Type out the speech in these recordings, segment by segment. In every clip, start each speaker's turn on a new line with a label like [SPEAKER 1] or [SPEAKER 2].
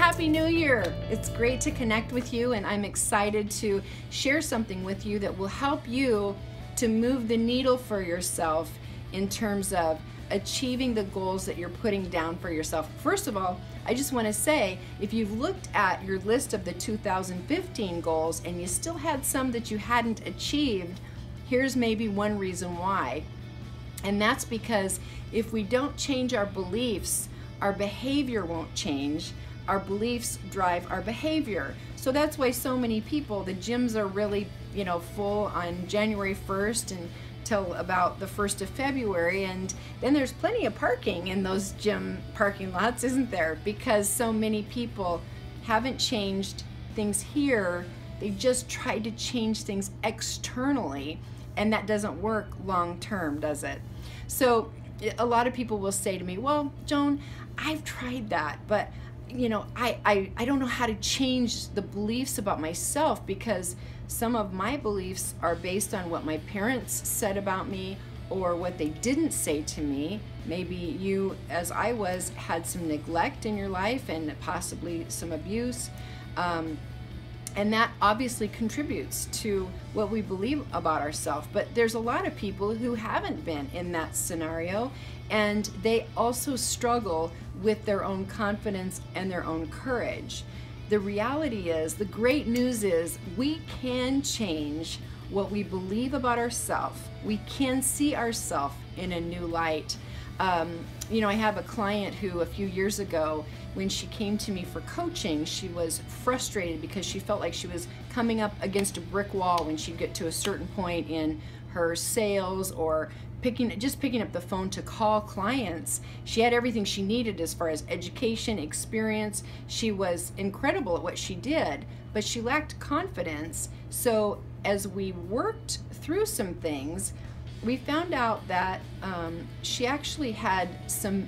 [SPEAKER 1] Happy New Year! It's great to connect with you, and I'm excited to share something with you that will help you to move the needle for yourself in terms of achieving the goals that you're putting down for yourself. First of all, I just want to say, if you've looked at your list of the 2015 goals and you still had some that you hadn't achieved, here's maybe one reason why. And that's because if we don't change our beliefs, our behavior won't change. Our beliefs drive our behavior. So that's why so many people, the gyms are really, full on January 1st until about the 1st of February, and then there's plenty of parking in those gym parking lots, isn't there? Because so many people haven't changed things here. They just tried to change things externally, and that doesn't work long term, does it? So a lot of people will say to me, well, Joan, I've tried that, but I don't know how to change the beliefs about myself, because some of my beliefs are based on what my parents said about me or what they didn't say to me. Maybe you, as I was, had some neglect in your life and possibly some abuse. And that obviously contributes to what we believe about ourselves. But there's a lot of people who haven't been in that scenario, and they also struggle with their own confidence and their own courage. The reality is, the great news is, we can change what we believe about ourselves. We can see ourselves in a new light. I have a client who a few years ago, when she came to me for coaching, she was frustrated because she felt like she was coming up against a brick wall when she'd get to a certain point in her sales or just picking up the phone to call clients. She had everything she needed as far as education, experience. She was incredible at what she did, but she lacked confidence. So as we worked through some things, we found out that she actually had some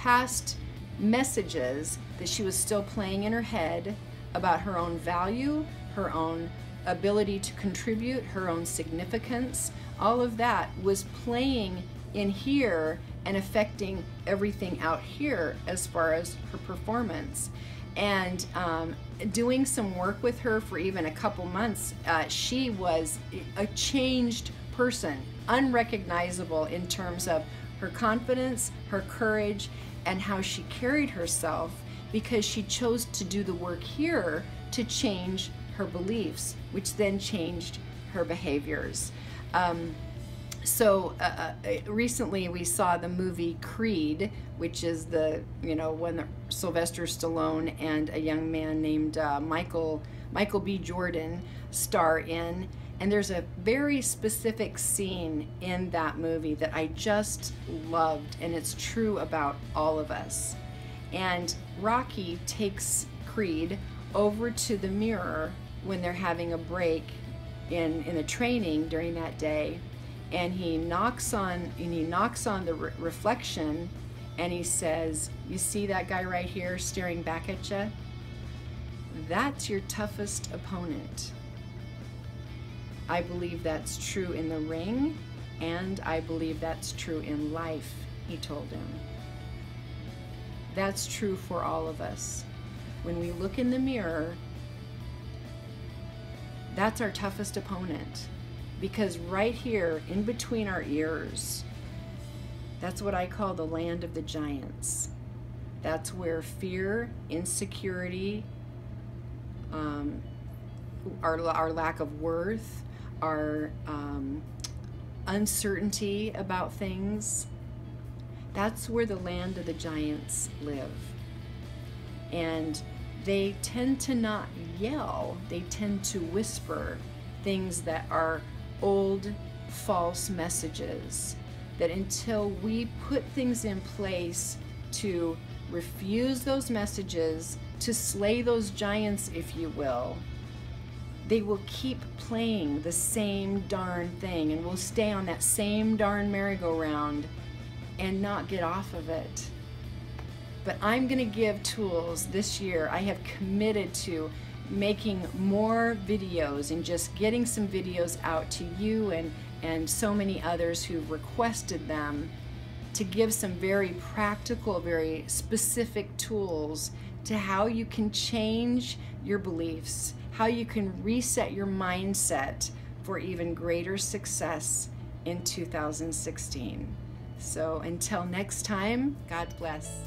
[SPEAKER 1] past messages that she was still playing in her head about her own value, her own ability to contribute, her own significance. All of that was playing in here and affecting everything out here as far as her performance. And doing some work with her for even a couple months, she was a changed person, unrecognizable in terms of her confidence, her courage, and how she carried herself, because she chose to do the work here to change her beliefs, which then changed her behaviors. Recently we saw the movie Creed, which is the one that Sylvester Stallone and a young man named Michael B. Jordan star in. And there's a very specific scene in that movie that I just loved, and it's true about all of us. And Rocky takes Creed over to the mirror when they're having a break in the training during that day, and he knocks on the reflection, and he says, "You see that guy right here staring back at you? That's your toughest opponent." I believe that's true in the ring, and I believe that's true in life, he told him. That's true for all of us. When we look in the mirror, that's our toughest opponent, because right here in between our ears, that's what I call the land of the giants. That's where fear, insecurity, our lack of worth, our uncertainty about things, that's where the land of the giants live. And they tend to not yell, they tend to whisper things that are old, false messages, that until we put things in place to refuse those messages, to slay those giants, if you will, they will keep playing the same darn thing, and we'll stay on that same darn merry-go-round and not get off of it. But I'm going to give tools this year. I have committed to making more videos and just getting some videos out to you and so many others who've requested them, to give some very practical, very specific tools to how you can change your beliefs, how you can reset your mindset for even greater success in 2016. So until next time, God bless.